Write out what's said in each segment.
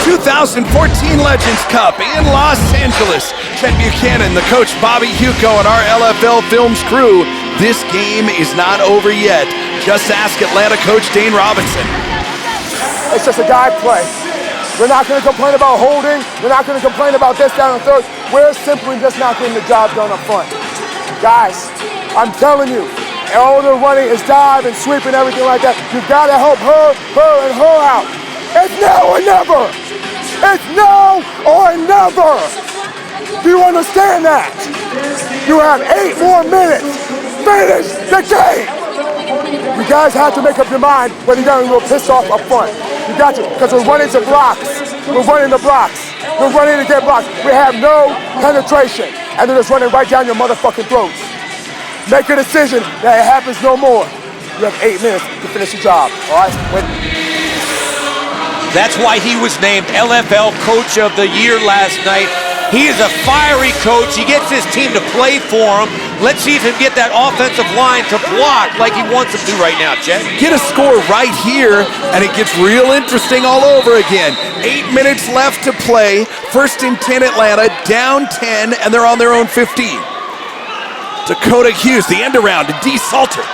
2014 Legends Cup in Los Angeles. Chet Buchanan, the coach Bobby Huco, and our LFL Films crew. This game is not over yet. Just ask Atlanta coach Dane Robinson. It's just a guy play. We're not going to complain about holding. We're not going to complain about this, down, and third. We're simply just not getting the job done up front. Guys, I'm telling you, all they're running is dive and sweep and everything like that. You've got to help her, and her out. It's now or never. It's now or never. Do you understand that? You have 8 more minutes. Finish the game. You guys have to make up your mind whether you're going to get pissed off up front. You got to, because we're running to blocks. We're running to blocks. We're running to get blocks. We have no penetration, and they're just running right down your motherfucking throats. Make a decision that it happens no more. You have 8 minutes to finish the job, all right? That's why he was named LFL Coach of the Year last night. He is a fiery coach. He gets his team to play for him. Let's see if he can get that offensive line to block like he wants them to right now, Chet. Get a score right here, and it gets real interesting all over again. 8 minutes left to play. 1st and 10 Atlanta, down 10, and they're on their own 15. Dakota Hughes, the end around to D. Salter.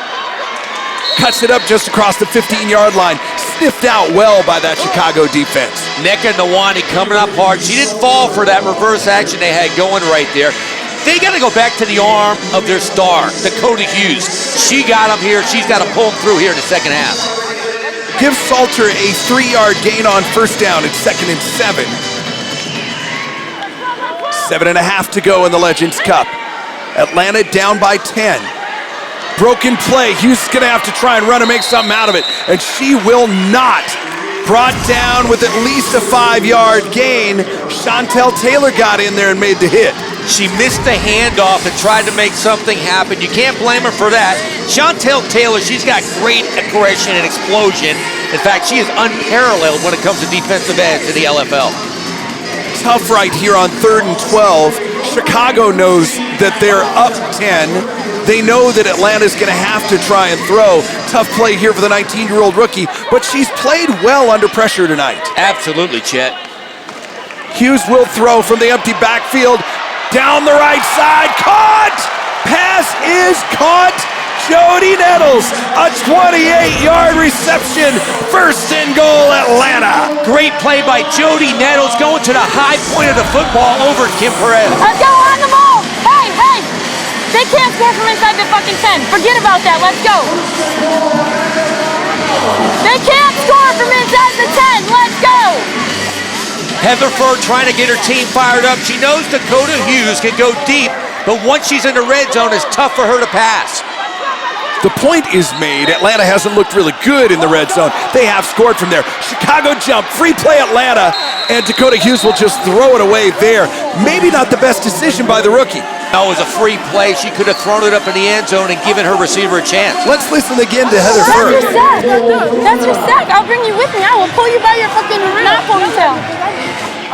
Cuts it up just across the 15-yard line. Sniffed out well by that Chicago defense. Nneka Nwani coming up hard. She didn't fall for that reverse action they had going right there. They got to go back to the arm of their star, Dakota Hughes. She got him here. She's got to pull him through here in the second half. Give Salter a 3-yard gain on 1st down at 2nd and 7. 7.5 to go in the Legends Cup. Atlanta down by 10. Broken play. Hughes is going to have to try and run and make something out of it, and she will not. Brought down with at least a 5-yard gain. Chantel Taylor got in there and made the hit. She missed the handoff and tried to make something happen. You can't blame her for that. Chantel Taylor, she's got great aggression and explosion. In fact, she is unparalleled when it comes to defensive ends in the LFL. Tough right here on 3rd and 12. Chicago knows that they're up 10. They know that Atlanta's going to have to try and throw. Tough play here for the 19-year-old rookie, but she's played well under pressure tonight. Absolutely, Chet. Hughes will throw from the empty backfield. Down the right side, caught! Pass is caught! Jody Nettles, a 28-yard reception. 1st and goal, Atlanta. Great play by Jody Nettles going to the high point of the football over Kim Perez. Let's go on the ball! Hey! They can't score from inside the fucking 10. Forget about that. Let's go. They can't score from inside the 10. Let's go. Heatherford trying to get her team fired up. She knows Dakota Hughes can go deep, but once she's in the red zone, it's tough for her to pass. The point is made. Atlanta hasn't looked really good in the red zone. They have scored from there. Chicago jump, free play Atlanta, and Dakota Hughes will just throw it away there. Maybe not the best decision by the rookie. No, it was a free play. She could have thrown it up in the end zone and given her receiver a chance. Let's listen again to Heather Furr. That's your sack. That's your sack. I'll bring you with me. I will pull you by your fucking knot ponytail.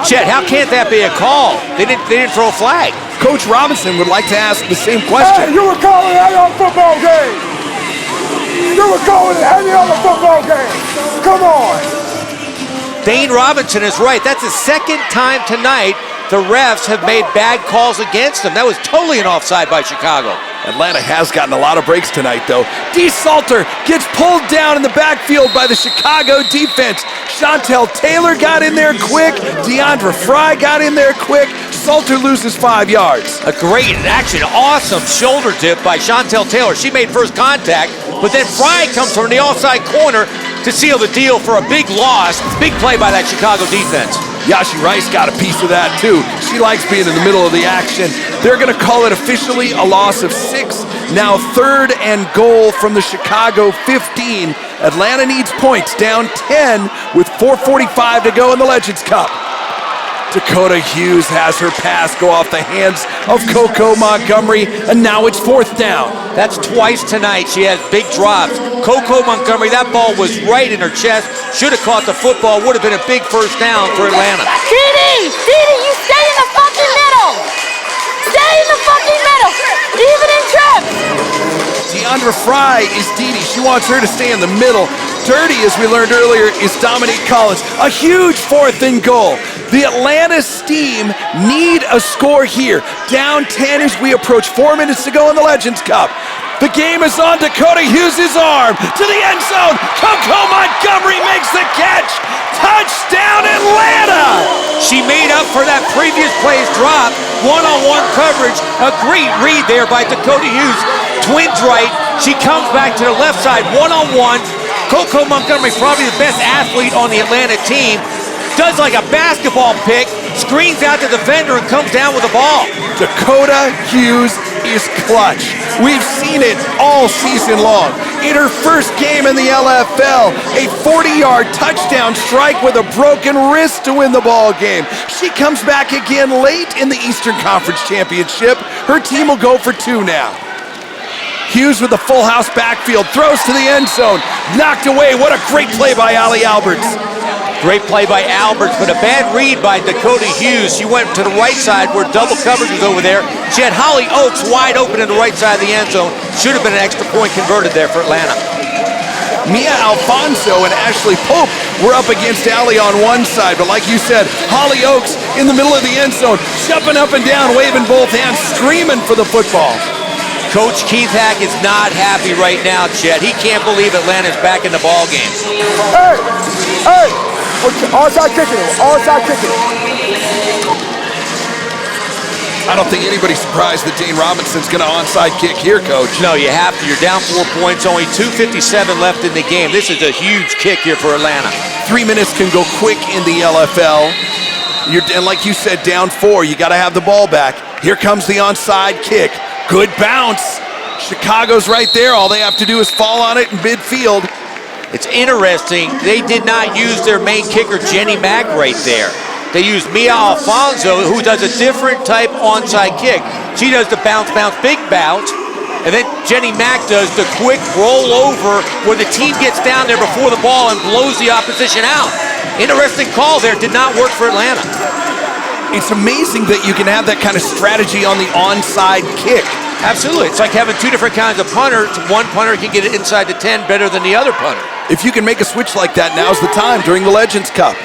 Chet, how can't that be a call? They didn't throw a flag. Coach Robinson would like to ask the same question. Hey, you were calling any other football game. You were calling any other football game. Come on. Dane Robinson is right. That's the 2nd time tonight the refs have made bad calls against them. That was totally an offside by Chicago. Atlanta has gotten a lot of breaks tonight, though. D. Salter gets pulled down in the backfield by the Chicago defense. Chantel Taylor got in there quick. Deandra Fry got in there quick. Salter loses 5 yards. A great action, awesome shoulder dip by Chantel Taylor. She made first contact, but then Fry comes from the offside corner to seal the deal for a big loss. Big play by that Chicago defense. Yashi Rice got a piece of that too. She likes being in the middle of the action. They're going to call it officially a loss of 6. Now 3rd and goal from the Chicago 15. Atlanta needs points, down 10 with 4:45 to go in the Legends Cup. Dakota Hughes has her pass go off the hands of Coco Montgomery, and now it's 4th down. That's twice tonight. She has big drops. Coco Montgomery, that ball was right in her chest. Should have caught the football. Would have been a big 1st down for Atlanta. Didi, you stay in the fucking middle. Stay in the fucking middle, even in trips. Deandra Fry is Didi. She wants her to stay in the middle. dirty, as we learned earlier, is Dominique Collins. A huge 4th and goal. The Atlanta Steam need a score here. Down 10 as we approach 4 minutes to go in the Legends Cup. The game is on. Dakota Hughes' arm to the end zone. Coco Montgomery makes the catch. Touchdown, Atlanta! She made up for that previous play's drop. One-on-one coverage. A great read there by Dakota Hughes. Twins right. She comes back to the left side. One-on-one. Coco Montgomery, probably the best athlete on the Atlanta team, does like a basketball pick, screens out the defender, and comes down with the ball. Dakota Hughes is clutch. We've seen it all season long. In her first game in the LFL, a 40-yard touchdown strike with a broken wrist to win the ball game. She comes back again late in the Eastern Conference Championship. Her team will go for 2 now. Hughes with the full house backfield, throws to the end zone, knocked away. What a great play by Ali Alberts. Great play by Alberts, but a bad read by Dakota Hughes. She went to the right side where double coverage was over there. She had Holly Oakes wide open in the right side of the end zone. Should have been an extra point converted there for Atlanta. Mia Alfonso and Ashley Pope were up against Ali on one side, but like you said, Holly Oakes in the middle of the end zone, jumping up and down, waving both hands, screaming for the football. Coach Keith Hack is not happy right now, Chet. He can't believe Atlanta's back in the ball game. Hey! Onside kicking it. Onside kicking it. I don't think anybody's surprised that Dane Robinson's going to onside kick here, Coach. No, you have to. You're down 4 points, only 2:57 left in the game. This is a huge kick here for Atlanta. 3 minutes can go quick in the LFL. And like you said, down 4, you got to have the ball back. Here comes the onside kick. Good bounce. Chicago's right there. All they have to do is fall on it in midfield. It's interesting, they did not use their main kicker, Jenny Mack, right there. They used Mia Alfonso, who does a different type onside kick. She does the bounce, big bounce, and then Jenny Mack does the quick roll over where the team gets down there before the ball and blows the opposition out. Interesting call there, did not work for Atlanta. It's amazing that you can have that kind of strategy on the onside kick. Absolutely. It's like having 2 different kinds of punters. One punter can get it inside the 10 better than the other punter. If you can make a switch like that, now's the time during the Legends Cup.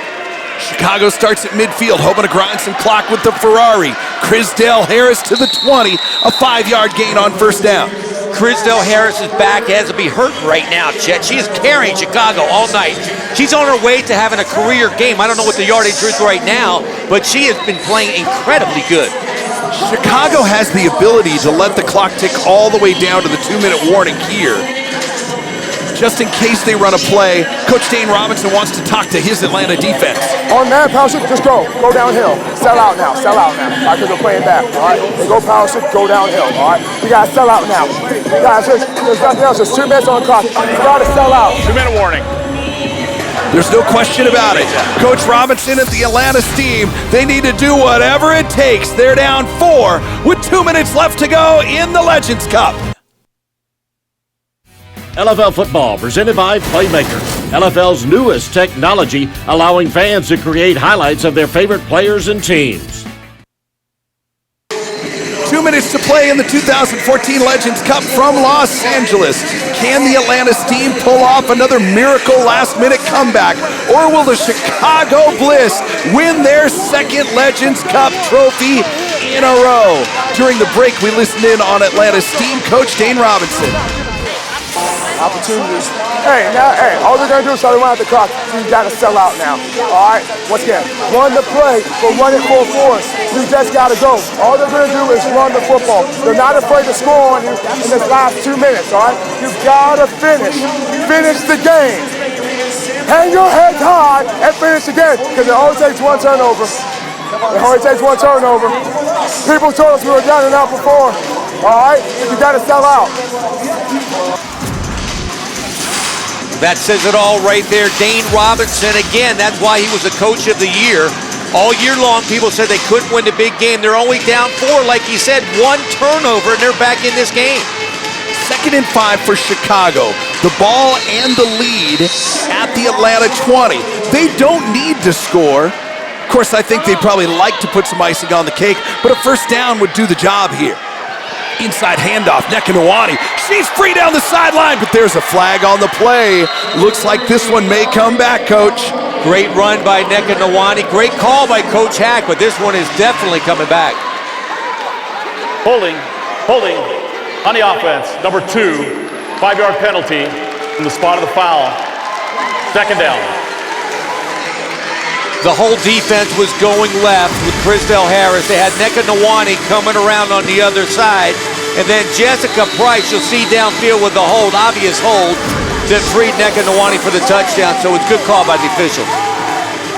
Chicago starts at midfield, hoping to grind some clock with the Ferrari. Crisdale Harris to the 20, a 5-yard gain on first down. Crisdale Harris's back has to be hurt right now, Chet. She is carrying Chicago all night. She's on her way to having a career game. I don't know what the yardage is right now, but she has been playing incredibly good. Chicago has the ability to let the clock tick all the way down to the 2-minute warning here. Just in case they run a play, Coach Dane Robinson wants to talk to his Atlanta defense. On man, power shift, just go. Go downhill. Sell out now. Sell out now. All right, because we're playing back. All right? They go power shift, go downhill. All right? We got to sell out now. Guys, there's nothing else. There's 2 minutes on the clock. You got to sell out. 2-minute warning. There's no question about it. Coach Robinson and the Atlanta Steam, they need to do whatever it takes. They're down 4 with 2 minutes left to go in the Legends Cup. LFL football presented by Playmaker. LFL's newest technology, allowing fans to create highlights of their favorite players and teams. 2 minutes to play in the 2014 Legends Cup from Los Angeles. Can the Atlanta Steam pull off another miracle last-minute comeback? Or will the Chicago Bliss win their second Legends Cup trophy in a row? During the break, we listened in on Atlanta Steam coach Dane Robinson. Opportunities. Hey, all they're going to do is try to run out the clock. So you got to sell out now. All right? Once again, run the play, but run it full force. You just got to go. All they're going to do is run the football. They're not afraid to score on you in this last 2 minutes, all right? You've got to finish. Finish the game. Hang your head high and finish the game, because it only takes 1 turnover. It only takes 1 turnover. People told us we were down and out before. All right? You got to sell out. That says it all right there. Dane Robinson, again, that's why he was the coach of the year. All year long, people said they couldn't win the big game. They're only down 4, like he said, 1 turnover, and they're back in this game. 2nd and 5 for Chicago. The ball and the lead at the Atlanta 20. They don't need to score. Of course, I think they'd probably like to put some icing on the cake, but a first down would do the job here. Inside handoff, Nekanawani. She's free down the sideline, but there's a flag on the play. Looks like this one may come back, Coach. Great run by Nekanawani. Great call by Coach Hack, but this one is definitely coming back. Holding on the offense. Number 2, 5-yard penalty from the spot of the foul. Second down. The whole defense was going left with Chrisdell Harris. They had Nekanawani coming around on the other side. And then Jessica Price, you'll see downfield with the hold, obvious hold, that freed Nekanawani for the touchdown. So it's a good call by the officials.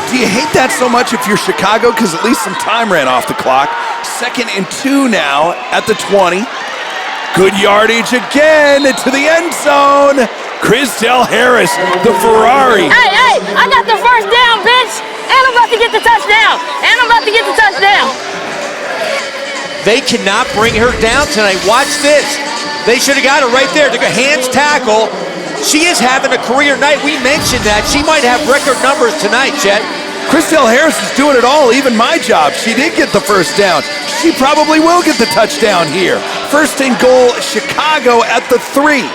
Do you hate that so much if you're Chicago? Because at least some time ran off the clock. 2nd and 2 now at the 20. Good yardage again to the end zone. Chrisdell Harris, the Ferrari. Hey, I got the first down, bitch. And I'm about to get the touchdown. They cannot bring her down tonight. Watch this. They should have got her right there. Took a hands tackle. She is having a career night. We mentioned that. She might have record numbers tonight, Chet. Chrisdell Harris is doing it all, even my job. She did get the first down. She probably will get the touchdown here. 1st and goal, Chicago at the 3.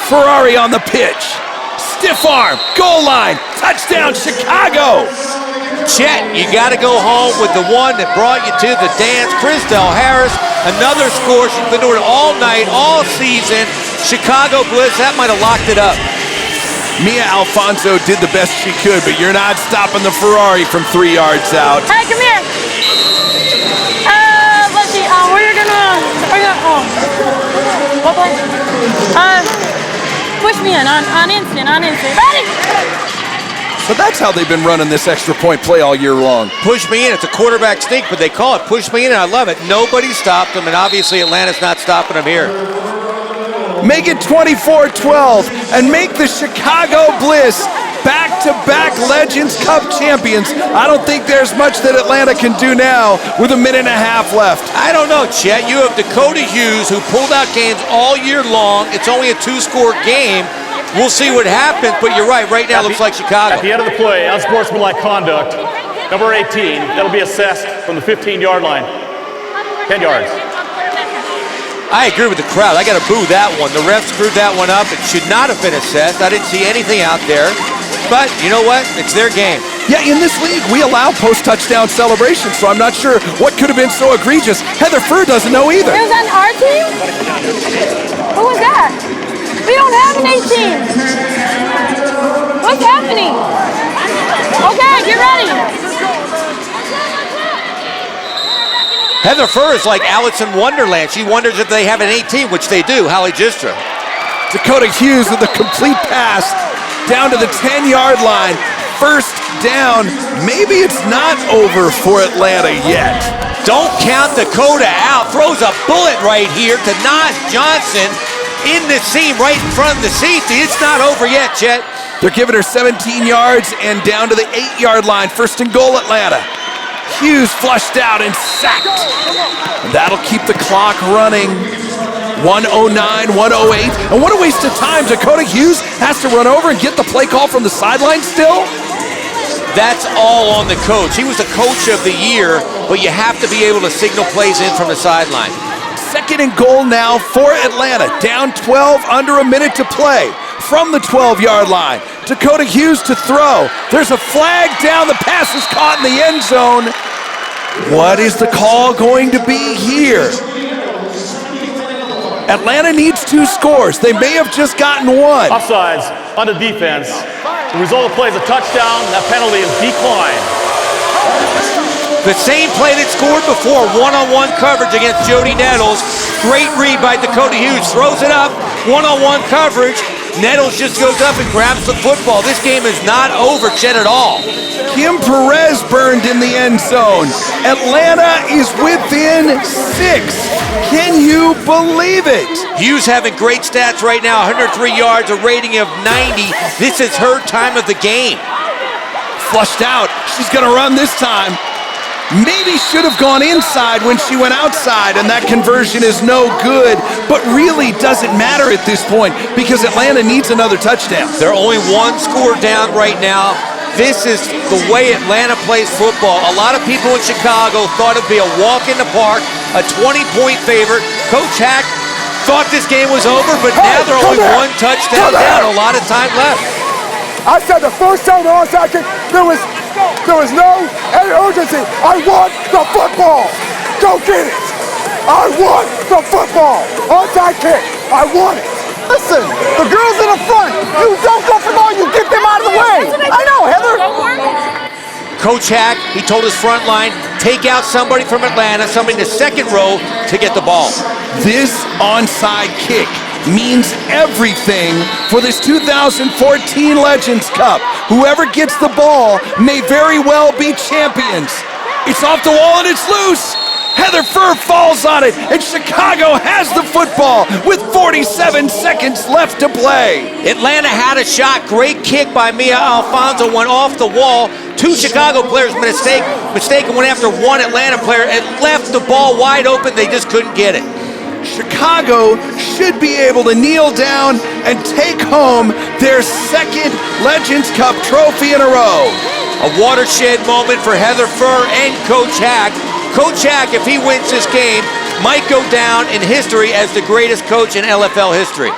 Ferrari on the pitch. Stiff arm, goal line, touchdown Chicago. Chet, you got to go home with the one that brought you to the dance. Chrisdell Harris, another score. She's been doing it all night, all season. Chicago Bliss, that might have locked it up. Mia Alfonso did the best she could, but you're not stopping the Ferrari from 3 yards out. Hey, come here. Let's see. What play? Push me in on instant. Ready? So that's how they've been running this extra point play all year long. Push me in. It's a quarterback sneak, but they call it push me in, and I love it. Nobody stopped them, and obviously Atlanta's not stopping them here. Make it 24-12 and make the Chicago Bliss back-to-back Legends Cup champions. I don't think there's much that Atlanta can do now with a minute and a half left. I don't know, Chet. You have Dakota Hughes, who pulled out games all year long. It's only a 2-score game. We'll see what happens, but you're right. Right now, it looks like Chicago. At the end of the play, unsportsmanlike conduct, number 18, that'll be assessed from the 15-yard line. 10 yards. I agree with the crowd. I got to boo that one. The ref screwed that one up. It should not have been assessed. I didn't see anything out there. But you know what? It's their game. Yeah, in this league, we allow post-touchdown celebrations, so I'm not sure what could have been so egregious. Heather Furr doesn't know either. It was on our team? Who was that? We don't have an 18. What's happening? Okay, get ready. Heather Furr is like Alice in Wonderland. She wonders if they have an 18, which they do. Holly Gistra. Dakota Hughes with a complete pass down to the 10-yard line. First down. Maybe it's not over for Atlanta yet. Don't count Dakota out. Throws a bullet right here to Nas Johnson in the seam right in front of the safety. It's not over yet, Chet. They're giving her 17 yards and down to the 8-yard line. 1st and goal, Atlanta. Hughes flushed out and sacked. And that'll keep the clock running. 1:09, 1:08. And what a waste of time. Dakota Hughes has to run over and get the play call from the sideline still? That's all on the coach. He was the coach of the year, but you have to be able to signal plays in from the sideline. 2nd and goal now for Atlanta. Down 12, under a minute to play. From the 12-yard line. Dakota Hughes to throw. There's a flag down. The pass is caught in the end zone. What is the call going to be here? Atlanta needs 2 scores. They may have just gotten 1. Offsides on the defense. The result of the play is a touchdown. That penalty is declined. The same play that scored before, one-on-one coverage against Jody Nettles. Great read by Dakota Hughes. Throws it up, one-on-one coverage. Nettles just goes up and grabs the football. This game is not over, Chet, at all. Kim Perez burned in the end zone. Atlanta is within 6. Can you believe it? Hughes having great stats right now, 103 yards, a rating of 90. This is her time of the game. Flushed out. She's going to run this time. Maybe should have gone inside when she went outside, and that conversion is no good, but really doesn't matter at this point because Atlanta needs another touchdown. They're only 1 score down right now. this is the way Atlanta plays football. A lot of people in Chicago thought it'd be a walk in the park, a 20-point favorite. Coach Hack thought this game was over, but now they're only one touchdown down, a lot of time left. I said the first time the onside kick, there was no any urgency. I want the football. Go get it. I want the football. Onside kick. I want it. Listen, the girls in the front, you don't go for the ball, you get them out of the way. I know, Heather. Coach Hack, he told his front line, take out somebody from Atlanta, somebody in the second row to get the ball. This onside kick means everything for this 2014 Legends Cup. Whoever gets the ball may very well be champions. It's off the wall and it's loose. Heather Furr falls on it, and Chicago has the football with 47 seconds left to play. Atlanta had a shot. Great kick by Mia Alfonso, went off the wall. Two Chicago players mistaken went after one Atlanta player and left the ball wide open. They just couldn't get it. Chicago should be able to kneel down and take home their second Legends Cup trophy in a row. A watershed moment for Heather Furr and Coach Hack. Coach Hack, if he wins this game, might go down in history as the greatest coach in LFL history.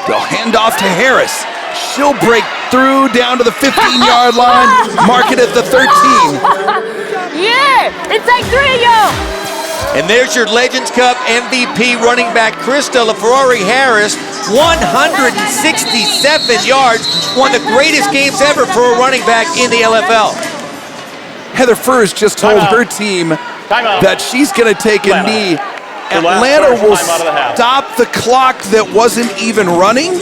They'll hand off to Harris. She'll break through down to the 15-yard line, mark it at the 13. Yeah, it's like 3 of y'all. And there's your Legends Cup MVP running back, Krista LaFerrari Harris, 167 yards, one of the greatest games ever for a running back in the LFL. Heather Furr has just told her team that she's going to take a knee. Atlanta will stop the clock that wasn't even running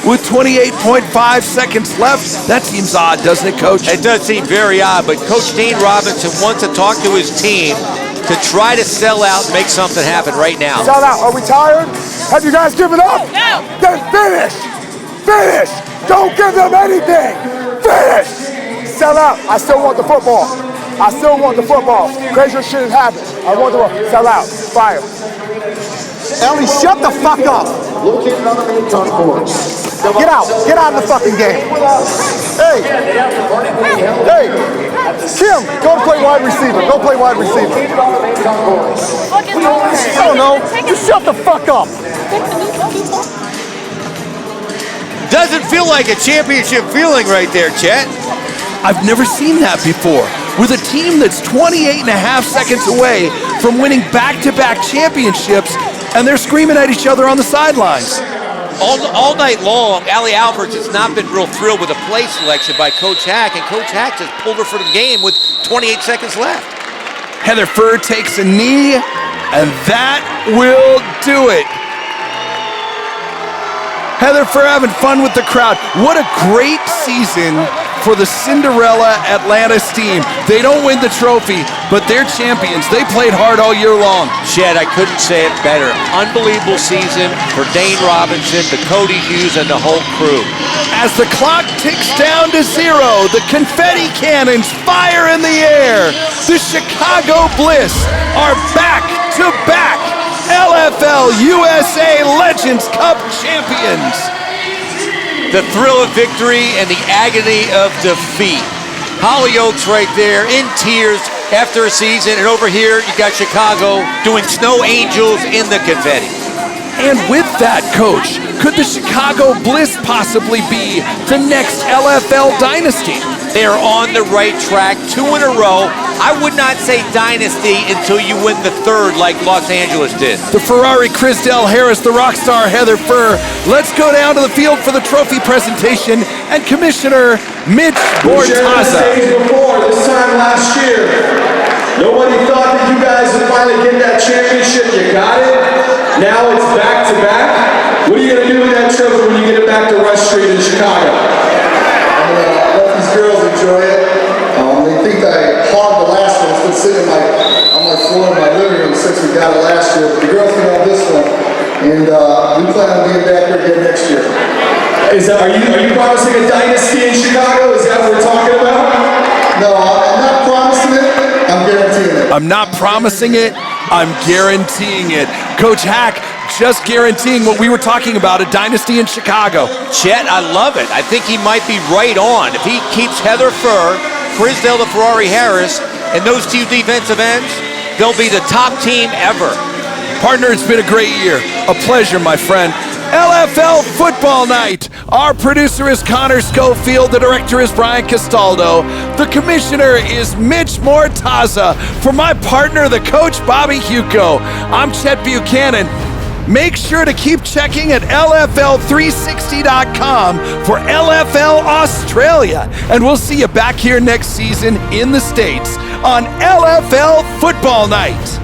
with 28.5 seconds left. That seems odd, doesn't it, Coach? It does seem very odd, but Coach Dane Robinson wants to talk to his team to try to sell out and make something happen right now. Sell out. Are we tired? Have you guys given up? No. Then finish. Finish. Don't give them anything. Finish. Sell out. I still want the football. I still want the football. Crazier shit has happened. I want the football. Sell out. Fire. Ellie, shut the fuck up. Get out. Get out of the fucking game. Hey. Hey. Kim, go play wide receiver. Go play wide receiver. I don't know. Just shut the fuck up. Doesn't feel like a championship feeling right there, Chet. I've never seen that before. With a team that's 28 and a half seconds away from winning back-to-back championships, and they're screaming at each other on the sidelines. All night long, Allie Alberts has not been real thrilled with the play selection by Coach Hack, and Coach Hack just pulled her for the game with 28 seconds left. Heather Furr takes a knee, and that will do it. Heather Furr having fun with the crowd. What a great season for the Cinderella Atlanta team. They don't win the trophy, but they're champions. They played hard all year long. Chet, I couldn't say it better. Unbelievable season for Dane Robinson, the Cody Hughes, and the whole crew. As the clock ticks down to 0, the confetti cannons fire in the air. The Chicago Bliss are back-to-back LFL USA Legends Cup champions. The thrill of victory and the agony of defeat. Hollyoaks right there in tears after a season, and over here you got Chicago doing snow angels in the confetti. And with that, Coach, could the Chicago Bliss possibly be the next LFL dynasty? They are on the right track, 2 in a row. I would not say dynasty until you win the 3rd like Los Angeles did. The Ferrari Crisdell Harris, the rock star Heather Furr. Let's go down to the field for the trophy presentation and Commissioner Mitch Bortaza. Before this time last year, nobody thought that you guys would finally get that championship. You got it. Now it's back to back. What are you gonna do with that trophy when you get it back to Rush Street in Chicago? I'm gonna let these girls enjoy it. They think I hogged the last one. It's been sitting on my floor in my living room since we got it last year. But the girls can have this one, and we plan on being back here again next year. Are you promising a dynasty in Chicago? Is that what we're talking about? No, I'm not promising it. I'm guaranteeing it. I'm not promising it. I'm guaranteeing it. Coach Hack just guaranteeing what we were talking about, a dynasty in Chicago. Chet, I love it. I think he might be right on. If he keeps Heather Furr, Frisdale to Ferrari Harris, and those two defensive ends, they'll be the top team ever. Partner, it's been a great year. A pleasure, my friend. LFL Football Night. Our producer is Connor Schofield. The director is Brian Castaldo. The commissioner is Mitch Mortaza. For my partner, the coach, Bobby Hugo, I'm Chet Buchanan. Make sure to keep checking at LFL360.com for LFL Australia. And we'll see you back here next season in the States on LFL Football Night.